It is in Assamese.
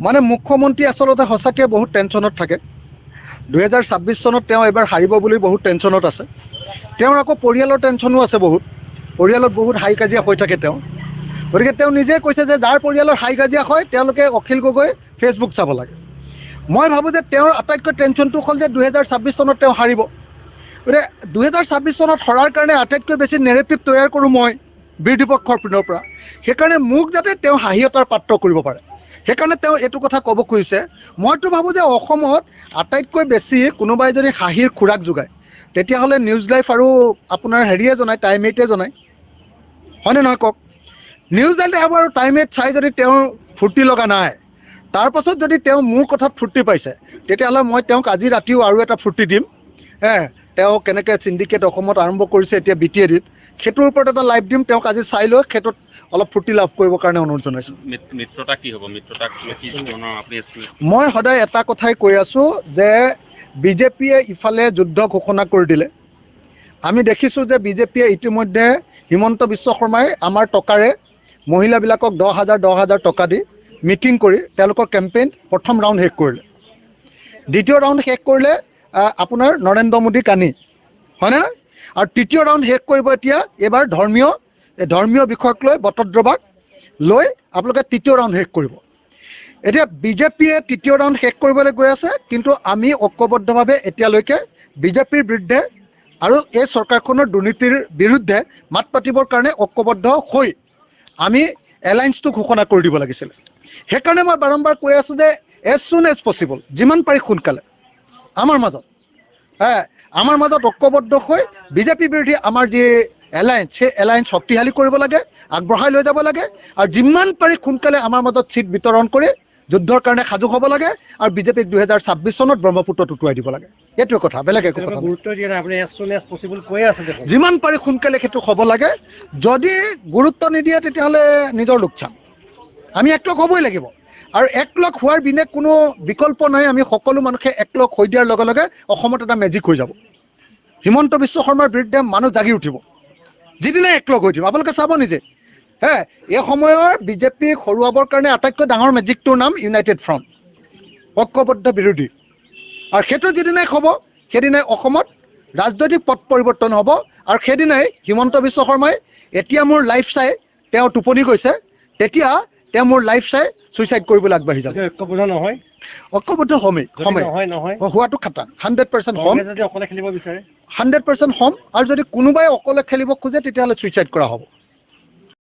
মানে মুখ্যমন্ত্ৰী আচলতে সঁচাকৈ বহুত টেনশ্যনত থাকে। 2026 চনত তেওঁ এবাৰ হাৰিব বুলি বহুত টেনশ্যনত আছে। তেওঁৰ আকৌ পৰিয়ালৰ টেনশ্যনো আছে বহুত। পৰিয়ালত বহুত হাই কাজিয়া হৈ থাকে তেওঁ। গতিকে তেওঁ নিজে কৈছে যে যাৰ পৰিয়ালৰ হাই কাজিয়া হয় তেওঁলোকে অখিল গগৈ ফেচবুক চাব লাগে। মই ভাবোঁ যে তেওঁৰ আটাইতকৈ টেনশ্যনটো হ'ল যে 2026 চনত তেওঁ হাৰিব। গতিকে 2026 চনত হৰাৰ কাৰণে আটাইতকৈ বেছি নেৰেটিভ তৈয়াৰ কৰোঁ মই বিৰোধী পক্ষৰ পিনৰ পৰা। সেইকাৰণে মোক যাতে তেওঁ হাঁহিয়তাৰ পাত্ৰ কৰিব পাৰে, সেইকাৰণে তেওঁ এইটো কথা ক'ব খুজিছে। মইতো ভাবোঁ যে অসমত আটাইতকৈ বেছি কোনোবাই যদি হাঁহিৰ খোৰাক যোগায় তেতিয়াহ'লে নিউজ লাইভ আৰু আপোনাৰ হেৰিয়ে জনায়, টাইম 8 জনায়, হয়নে নহয় কওক? নিউজ লাইভ আৰু টাইম 8 চাই যদি তেওঁৰ ফূৰ্তি লগা নাই, তাৰপাছত যদি তেওঁ মোৰ কথাত ফূৰ্তি পাইছে, তেতিয়াহ'লে মই তেওঁক আজি ৰাতিও আৰু এটা ফূৰ্তি দিম। তেওঁ কেনেকৈ চিণ্ডিকেট অসমত আৰম্ভ কৰিছে এতিয়া BTADত, সেইটোৰ ওপৰত এটা লাইভ দিম। তেওঁক আজি চাই লৈ সেইটোত অলপ ফূৰ্তি লাভ কৰিবৰ কাৰণে অনুৰোধ জনাইছোঁ। মিত্ৰতা কি হ'ব? মিত্ৰতাক কি ধৰণৰ আপুনি? মই সদায় এটা কথাই কৈ আছোঁ যে বিজেপিয়ে ইফালে যুদ্ধ ঘোষণা কৰি দিলে। আমি দেখিছোঁ যে বিজেপিয়ে ইতিমধ্যে হিমন্ত বিশ্ব শৰ্মাই আমাৰ টকাৰে মহিলাবিলাকক 10,000 টকা দি মিটিং কৰি তেওঁলোকৰ কেম্পেইন প্ৰথম ৰাউণ্ড শেষ কৰিলে। দ্বিতীয় ৰাউণ্ড শেষ কৰিলে আপোনাৰ নৰেন্দ্ৰ মোদী কানি, হয়নে নহয়? আৰু তৃতীয় ৰাউণ্ড শেষ কৰিব এতিয়া এইবাৰ ধৰ্মীয় বিষয়ক লৈ বটদ্ৰৱাক লৈ আপোনালোকে তৃতীয় ৰাউণ্ড শেষ কৰিব। এতিয়া বিজেপিয়ে তৃতীয় ৰাউণ্ড শেষ কৰিবলৈ গৈ আছে, কিন্তু আমি ঐক্যবদ্ধভাৱে এতিয়ালৈকে বিজেপিৰ বিৰুদ্ধে আৰু এই চৰকাৰখনৰ দুৰ্নীতিৰ বিৰুদ্ধে মাত পাতিবৰ কাৰণে ঐক্যবদ্ধ হৈ আমি এলায়েন্সটো ঘোষণা কৰি দিব লাগিছিলে। সেইকাৰণে মই বাৰম্বাৰ কৈ আছোঁ যে এজ চুন এজ পচিবল, যিমান পাৰি সোনকালে আমাৰ মাজত ঐক্যবদ্ধ হৈ বিজেপি বিৰোধী আমাৰ যি এলায়েন্স, সেই এলায়েন্স শক্তিশালী কৰিব লাগে, আগবঢ়াই লৈ যাব লাগে। আৰু যিমান পাৰি সোনকালে আমাৰ মাজত চিট বিতৰণ কৰি যুদ্ধৰ কাৰণে সাজু হ'ব লাগে আৰু বিজেপিক 2026 চনত ব্ৰহ্মপুত্ৰত উটুৱাই দিব লাগে। এইটোৱে কথা, বেলেগ একো কথা গুৰুত্ব দিয়া নাই আপুনি। এজ চুন এজ পচিবল কৈ আছে দেখোন। যিমান পাৰি সোনকালে সেইটো হ'ব লাগে। যদি গুৰুত্ব নিদিয়ে তেতিয়াহ'লে নিজৰ লোকচান। আমি একলগ হ'বই লাগিব, আৰু একলগ হোৱাৰ বিনে কোনো বিকল্প নাই। আমি সকলো মানুহে একলগ হৈ দিয়াৰ লগে লগে অসমত এটা মেজিক হৈ যাব। হিমন্ত বিশ্ব শৰ্মাৰ বিৰুদ্ধে মানুহ জাগি উঠিব যিদিনাই একলগ হৈ দিব। আপোনালোকে চাব নিজে। এই সময়ৰ বিজেপিক হৰুৱাবৰ কাৰণে আটাইতকৈ ডাঙৰ মেজিকটোৰ নাম ইউনাইটেড ফ্ৰণ্ট, ঐক্যবদ্ধ বিৰোধী। আৰু সেইটো যিদিনাই হ'ব, সেইদিনাই অসমত ৰাজনৈতিক পট পৰিৱৰ্তন হ'ব। আৰু সেইদিনাই হিমন্ত বিশ্ব শৰ্মাই এতিয়া মোৰ লাইফ চাই তেওঁ টোপনি গৈছে, তেতিয়া তেওঁ মোৰ লাইফ চাই ছুইচাইড কৰিবলৈ আগবাঢ়ি যাব। ঐক্যবদ্ধ নহয়, ঐক্যবদ্ধ হ'মেই হোৱাটো খাটাং 100% হ'ম। যদি অকলে খেলিব বিচাৰে 100% হ'ম। আৰু যদি কোনোবাই অকলে খেলিব খোজে তেতিয়াহ'লে ছুইচাইড কৰা হ'ব।